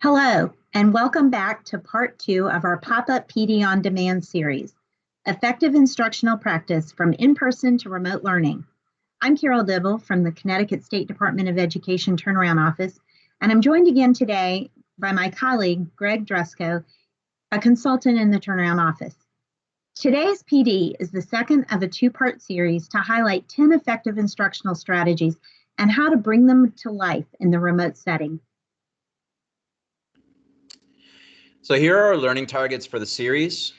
Hello, and welcome back to part 2 of our pop-up PD on Demand series, Effective Instructional Practice from In-Person to Remote Learning. I'm Carol Dibble from the Connecticut State Department of Education Turnaround Office, and I'm joined again today by my colleague, Greg Drusko, a consultant in the Turnaround Office. Today's PD is the second of a two-part series to highlight 10 effective instructional strategies and how to bring them to life in the remote setting. So here are our learning targets for the series.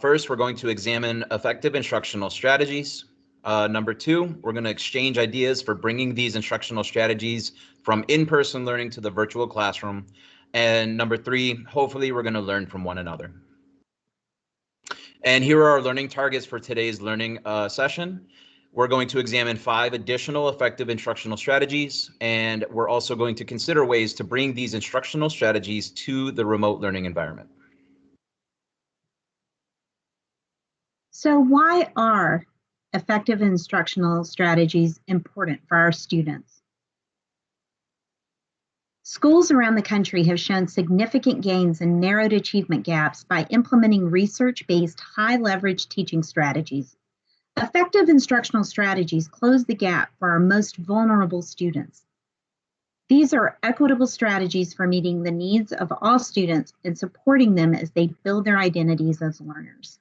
First, we're going to examine effective instructional strategies. Number 2, we're going to exchange ideas for bringing these instructional strategies from in-person learning to the virtual classroom. And number 3, hopefully we're going to learn from one another. And here are our learning targets for today's learning session. We're going to examine 5 additional effective instructional strategies, and we're also going to consider ways to bring these instructional strategies to the remote learning environment. So why are effective instructional strategies important for our students? Schools around the country have shown significant gains in narrowed achievement gaps by implementing research-based high-leverage teaching strategies. Effective instructional strategies close the gap for our most vulnerable students. These are equitable strategies for meeting the needs of all students and supporting them as they build their identities as learners.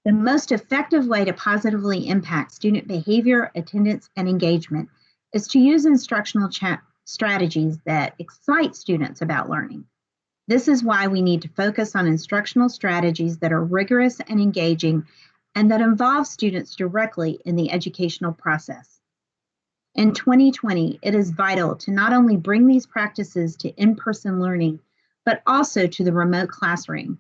The most effective way to positively impact student behavior, attendance, and engagement is to use instructional strategies that excite students about learning. This is why we need to focus on instructional strategies that are rigorous and engaging and that involve students directly in the educational process. In 2020, it is vital to not only bring these practices to in-person learning, but also to the remote classroom.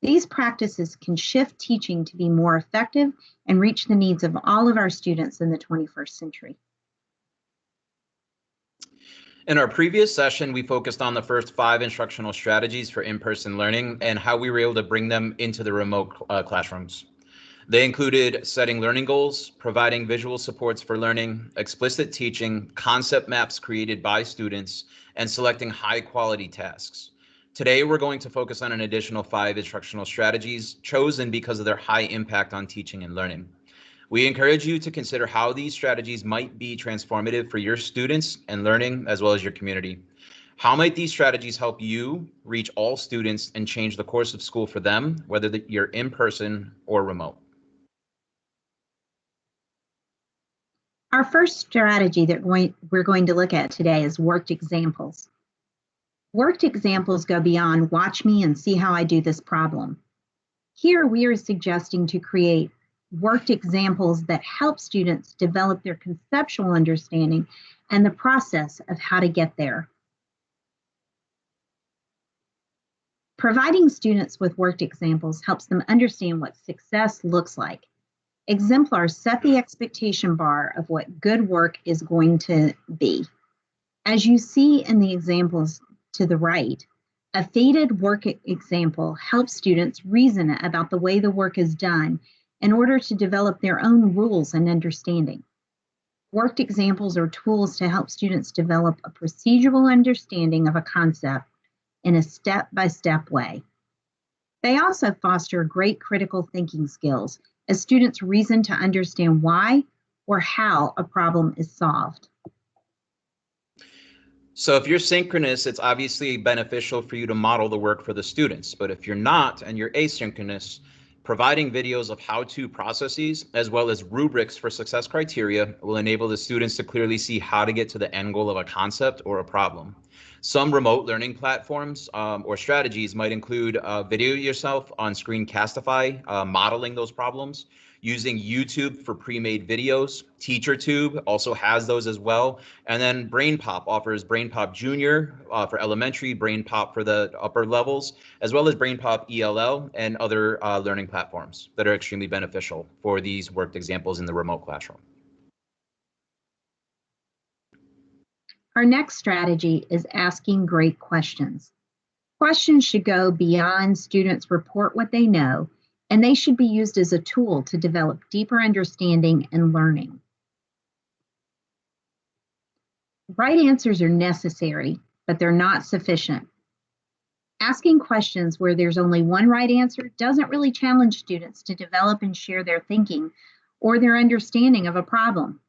These practices can shift teaching to be more effective and reach the needs of all of our students in the 21st century. In our previous session, we focused on the first 5 instructional strategies for in-person learning and how we were able to bring them into the remote classrooms. They included setting learning goals, providing visual supports for learning, explicit teaching, concept maps created by students, and selecting high-quality tasks. Today, we're going to focus on an additional 5 instructional strategies chosen because of their high impact on teaching and learning. We encourage you to consider how these strategies might be transformative for your students and learning, as well as your community. How might these strategies help you reach all students and change the course of school for them, whether you're in person or remote? Our first strategy that we're going to look at today is worked examples. Worked examples go beyond watch me and see how I do this problem. Here we are suggesting to create worked examples that help students develop their conceptual understanding and the process of how to get there. Providing students with worked examples helps them understand what success looks like. Exemplars set the expectation bar of what good work is going to be. As you see in the examples to the right, a faded work example helps students reason about the way the work is done in order to develop their own rules and understanding. Worked examples are tools to help students develop a procedural understanding of a concept in a step-by-step way. They also foster great critical thinking skills as students reason to understand why or how a problem is solved. So if you're synchronous, it's obviously beneficial for you to model the work for the students. But if you're not and you're asynchronous, providing videos of how-to processes as well as rubrics for success criteria will enable the students to clearly see how to get to the end goal of a concept or a problem. Some remote learning platforms or strategies might include video yourself on screen Castify, modeling those problems, using YouTube for pre-made videos. TeacherTube also has those as well. And then BrainPop offers BrainPop Junior for elementary, BrainPop for the upper levels, as well as BrainPop ELL and other learning platforms that are extremely beneficial for these worked examples in the remote classroom. Our next strategy is asking great questions. Questions should go beyond students report what they know, and they should be used as a tool to develop deeper understanding and learning. Right answers are necessary, but they're not sufficient. Asking questions where there's only one right answer doesn't really challenge students to develop and share their thinking or their understanding of a problem.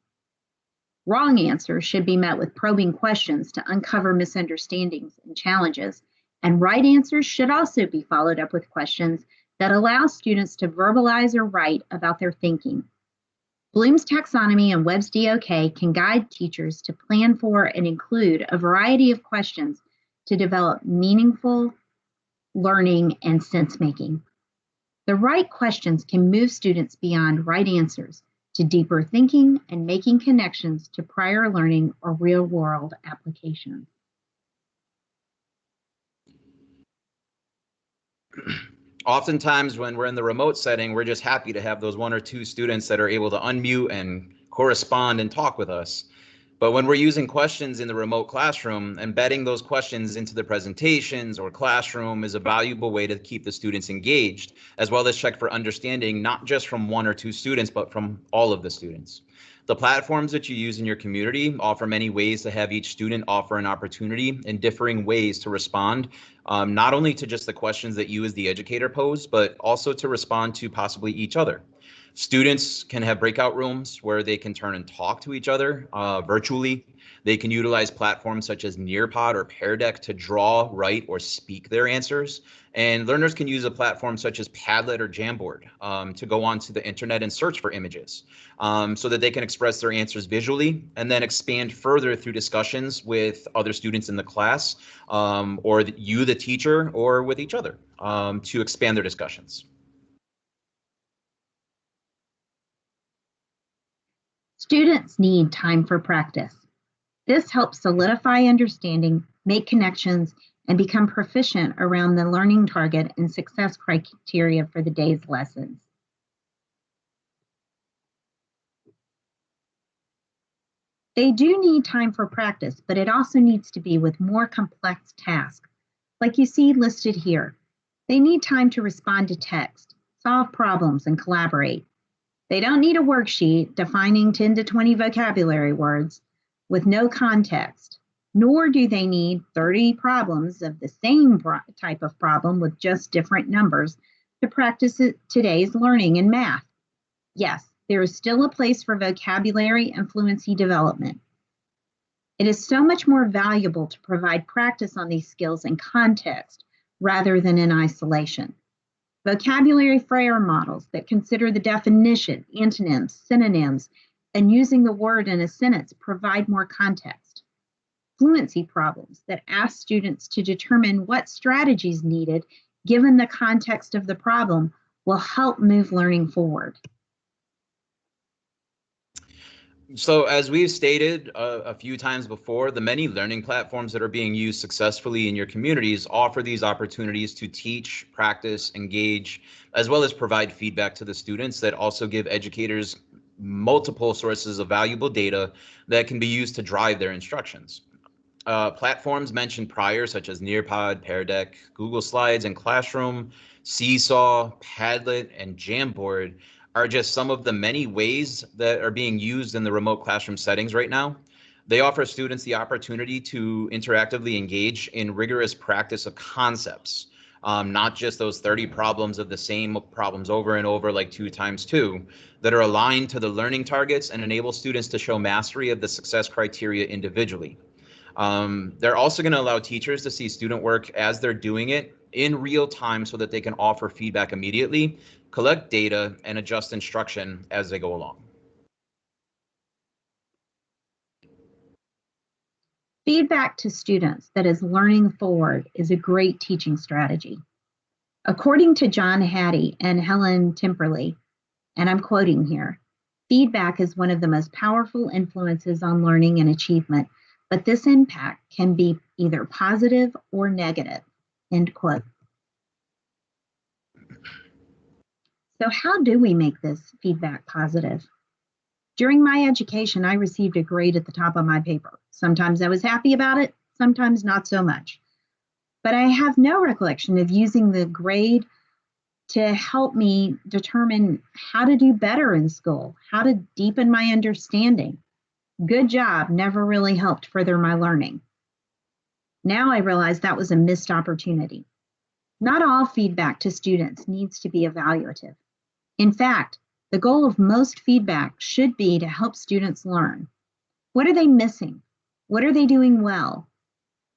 Wrong answers should be met with probing questions to uncover misunderstandings and challenges, and right answers should also be followed up with questions that allow students to verbalize or write about their thinking. Bloom's taxonomy and Webb's DOK can guide teachers to plan for and include a variety of questions to develop meaningful learning and sense making. The right questions can move students beyond right answers to deeper thinking and making connections to prior learning or real world applications. Oftentimes when we're in the remote setting, we're just happy to have those one or two students that are able to unmute and correspond and talk with us. But when we're using questions in the remote classroom, embedding those questions into the presentations or classroom is a valuable way to keep the students engaged, as well as check for understanding, not just from one or two students, but from all of the students. The platforms that you use in your community offer many ways to have each student offer an opportunity in differing ways to respond, not only to just the questions that you as the educator pose, but also to respond to possibly each other. Students can have breakout rooms where they can turn and talk to each other virtually. They can utilize platforms such as Nearpod or Pear Deck to draw, write, or speak their answers. And learners can use a platform such as Padlet or Jamboard to go onto the internet and search for images so that they can express their answers visually and then expand further through discussions with other students in the class or you, the teacher, or with each other to expand their discussions. Students need time for practice. This helps solidify understanding, make connections, and become proficient around the learning target and success criteria for the day's lessons. They do need time for practice, but it also needs to be with more complex tasks, like you see listed here. They need time to respond to text, solve problems, and collaborate. They don't need a worksheet defining 10 to 20 vocabulary words with no context, nor do they need 30 problems of the same type of problem with just different numbers to practice today's learning in math. Yes, there is still a place for vocabulary and fluency development. It is so much more valuable to provide practice on these skills in context rather than in isolation. Vocabulary FRAIR models that consider the definition, antonyms, synonyms, and using the word in a sentence provide more context. Fluency problems that ask students to determine what strategies needed given the context of the problem will help move learning forward. So as we've stated a few times before, the many learning platforms that are being used successfully in your communities offer these opportunities to teach, practice, engage, as well as provide feedback to the students that also give educators multiple sources of valuable data that can be used to drive their instructions. Platforms mentioned prior, such as Nearpod, Pear Deck, Google Slides and Classroom, Seesaw, Padlet, and Jamboard, are just some of the many ways that are being used in the remote classroom settings right now. They offer students the opportunity to interactively engage in rigorous practice of concepts, not just those 30 problems of the same problems over and over like 2 times 2, that are aligned to the learning targets and enable students to show mastery of the success criteria individually. They're also going to allow teachers to see student work as they're doing it in real time so that they can offer feedback immediately, collect data, and adjust instruction as they go along. Feedback to students that is learning forward is a great teaching strategy. According to John Hattie and Helen Temperley, and I'm quoting here, feedback is one of the most powerful influences on learning and achievement, but this impact can be either positive or negative, end quote. So how do we make this feedback positive? During my education, I received a grade at the top of my paper. Sometimes I was happy about it, sometimes not so much. But I have no recollection of using the grade to help me determine how to do better in school, how to deepen my understanding. Good job never really helped further my learning. Now I realize that was a missed opportunity. Not all feedback to students needs to be evaluative. In fact, the goal of most feedback should be to help students learn. What are they missing? What are they doing well?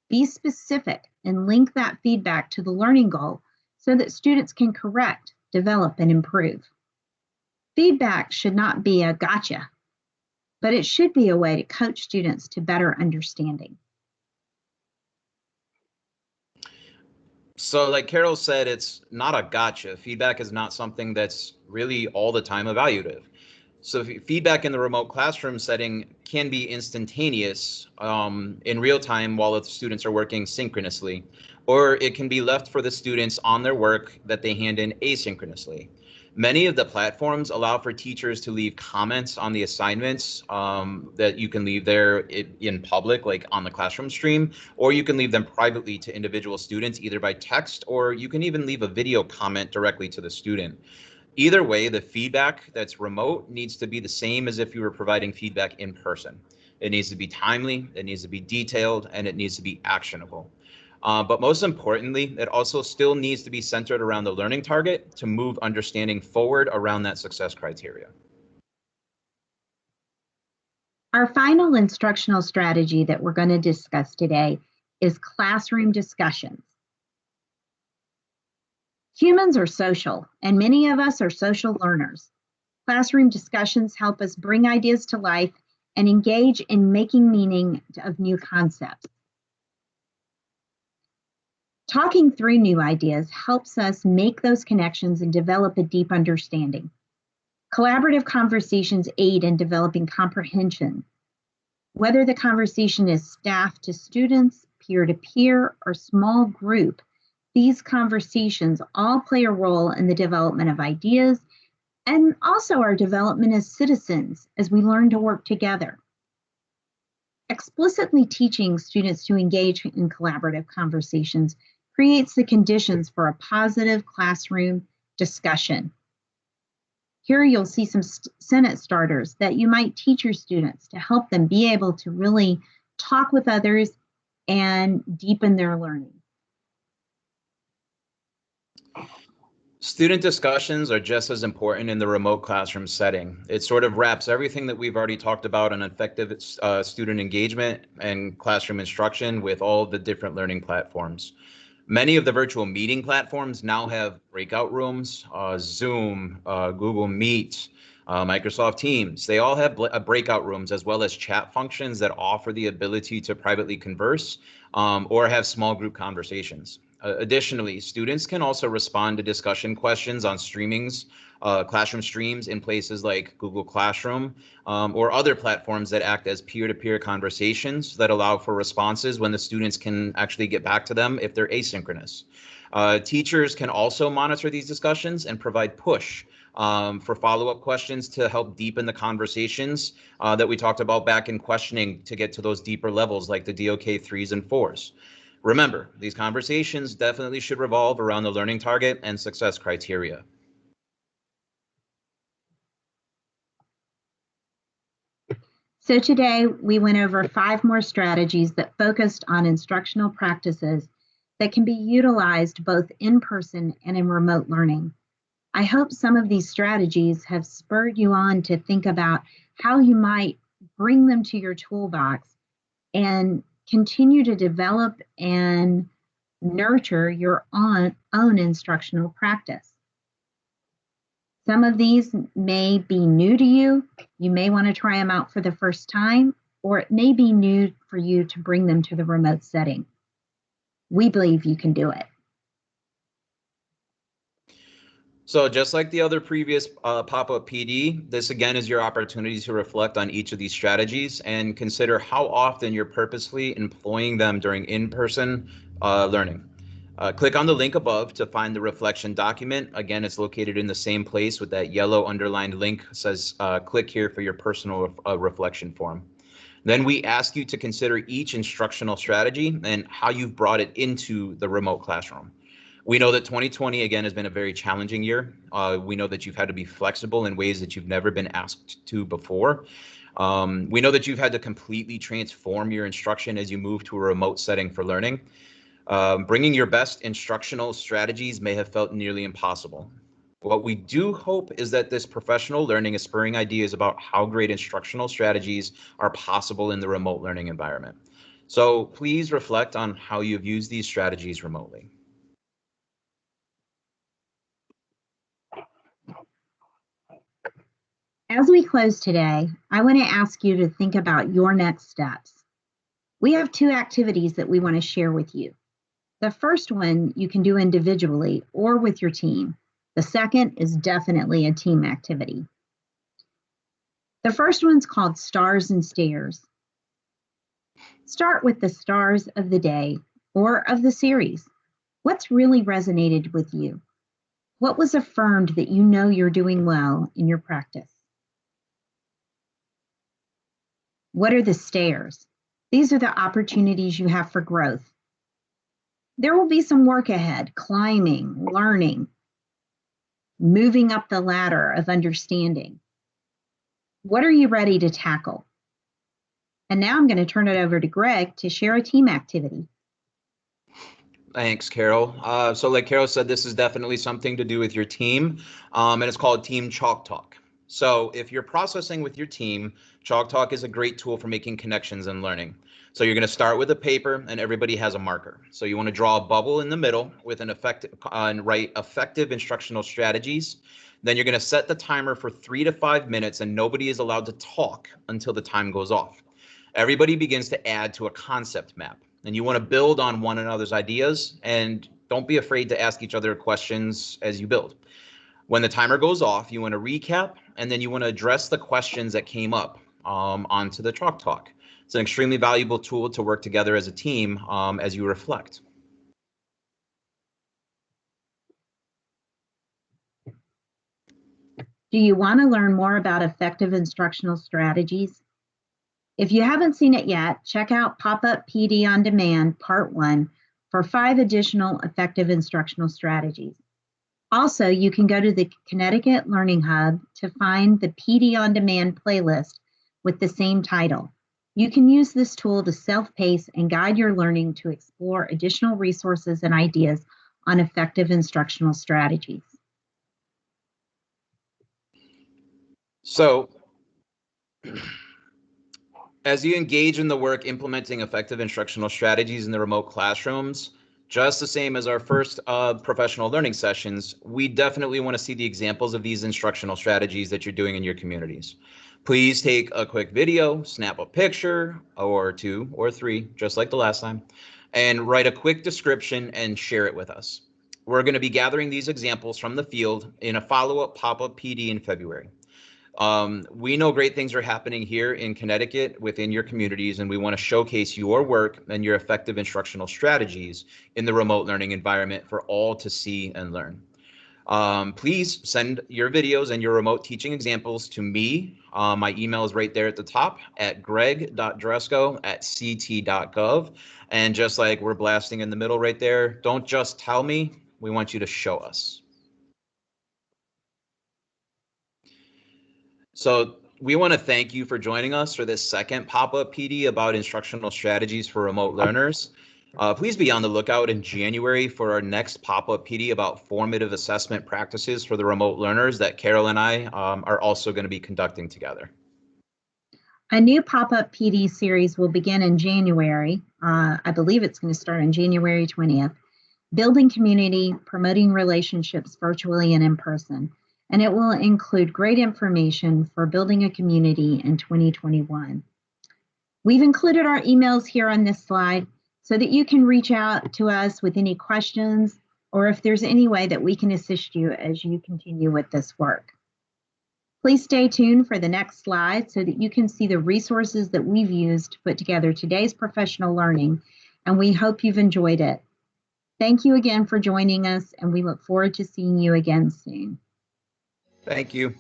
Be specific and link that feedback to the learning goal so that students can correct, develop, and improve. Feedback should not be a gotcha, but it should be a way to coach students to better understanding. So like Carol said, it's not a gotcha. Feedback is not something that's really all the time evaluative. So feedback in the remote classroom setting can be instantaneous in real time while the students are working synchronously, or it can be left for the students on their work that they hand in asynchronously. Many of the platforms allow for teachers to leave comments on the assignments that you can leave there in public, like on the classroom stream, or you can leave them privately to individual students, either by text, or you can even leave a video comment directly to the student. Either way, the feedback that's remote needs to be the same as if you were providing feedback in person. It needs to be timely, it needs to be detailed, and it needs to be actionable. But most importantly, it also still needs to be centered around the learning target to move understanding forward around that success criteria. Our final instructional strategy that we're going to discuss today is classroom discussions. Humans are social, and many of us are social learners. Classroom discussions help us bring ideas to life and engage in making meaning of new concepts. Talking through new ideas helps us make those connections and develop a deep understanding. Collaborative conversations aid in developing comprehension. Whether the conversation is staff to students, peer to peer, or small group, these conversations all play a role in the development of ideas and also our development as citizens as we learn to work together. Explicitly teaching students to engage in collaborative conversations creates the conditions for a positive classroom discussion. Here you'll see some sentence starters that you might teach your students to help them be able to really talk with others and deepen their learning. Student discussions are just as important in the remote classroom setting. It sort of wraps everything that we've already talked about on effective student engagement and classroom instruction with all the different learning platforms. Many of the virtual meeting platforms now have breakout rooms, Zoom, Google Meet, Microsoft Teams. They all have breakout rooms as well as chat functions that offer the ability to privately converse or have small group conversations. Additionally, students can also respond to discussion questions on classroom streams in places like Google Classroom or other platforms that act as peer-to-peer conversations that allow for responses when the students can actually get back to them if they're asynchronous. Teachers can also monitor these discussions and provide push for follow-up questions to help deepen the conversations that we talked about back in questioning to get to those deeper levels like the DOK 3s and 4s. Remember, these conversations definitely should revolve around the learning target and success criteria. So today we went over 5 more strategies that focused on instructional practices that can be utilized both in person and in remote learning. I hope some of these strategies have spurred you on to think about how you might bring them to your toolbox and continue to develop and nurture your own instructional practice. Some of these may be new to you. You may want to try them out for the first time, or it may be new for you to bring them to the remote setting. We believe you can do it. So just like the other previous pop-up PD, this again is your opportunity to reflect on each of these strategies and consider how often you're purposefully employing them during in-person learning. Click on the link above to find the reflection document. Again, it's located in the same place with that yellow underlined link. It says click here for your personal reflection form. Then we ask you to consider each instructional strategy and how you've brought it into the remote classroom. We know that 2020, again, has been a very challenging year. We know that you've had to be flexible in ways that you've never been asked to before. We know that you've had to completely transform your instruction as you move to a remote setting for learning. Bringing your best instructional strategies may have felt nearly impossible. What we do hope is that this professional learning is spurring ideas about how great instructional strategies are possible in the remote learning environment. So please reflect on how you've used these strategies remotely. As we close today, I want to ask you to think about your next steps. We have 2 activities that we want to share with you. The first one you can do individually or with your team. The second is definitely a team activity. The first one's called Stars and Stares. Start with the stars of the day or of the series. What's really resonated with you? What was affirmed that you know you're doing well in your practice? What are the stairs? These are the opportunities you have for growth. There will be some work ahead, climbing, learning, moving up the ladder of understanding. What are you ready to tackle? And now I'm going to turn it over to Greg to share a team activity. Thanks, Carol. So like Carol said, this is definitely something to do with your team, and it's called Team Chalk Talk. So if you're processing with your team, Chalk Talk is a great tool for making connections and learning. So you're going to start with a paper and everybody has a marker. So you want to draw a bubble in the middle with an effective and write effective instructional strategies. Then you're going to set the timer for 3 to 5 minutes and nobody is allowed to talk until the time goes off. Everybody begins to add to a concept map and you want to build on one another's ideas and don't be afraid to ask each other questions as you build. When the timer goes off, you want to recap and then you want to address the questions that came up onto the Chalk Talk. It's an extremely valuable tool to work together as a team as you reflect. Do you want to learn more about effective instructional strategies? If you haven't seen it yet, check out Pop-Up PD on Demand Part 1 for 5 additional effective instructional strategies. Also, you can go to the Connecticut Learning Hub to find the PD on Demand playlist with the same title. You can use this tool to self-pace and guide your learning to explore additional resources and ideas on effective instructional strategies. So, as you engage in the work implementing effective instructional strategies in the remote classrooms, just the same as our first professional learning sessions, we definitely want to see the examples of these instructional strategies that you're doing in your communities. Please take a quick video, snap a picture or 2 or 3, just like the last time, and write a quick description and share it with us. We're going to be gathering these examples from the field in a follow-up pop-up PD in February. We know great things are happening here in Connecticut within your communities, and we want to showcase your work and your effective instructional strategies in the remote learning environment for all to see and learn. Please send your videos and your remote teaching examples to me. My email is right there at the top at greg.dresko@ct.gov. And just like we're blasting in the middle right there, don't just tell me, we want you to show us. So we want to thank you for joining us for this second pop-up PD about instructional strategies for remote learners. Please be on the lookout in January for our next pop-up PD about formative assessment practices for the remote learners that Carol and I are also going to be conducting together. A new pop-up PD series will begin in January. I believe it's going to start on January 20th. Building community, promoting relationships virtually and in person. And it will include great information for building a community in 2021. We've included our emails here on this slide so that you can reach out to us with any questions or if there's any way that we can assist you as you continue with this work. Please stay tuned for the next slide so that you can see the resources that we've used to put together today's professional learning, and we hope you've enjoyed it. Thank you again for joining us, and we look forward to seeing you again soon. Thank you.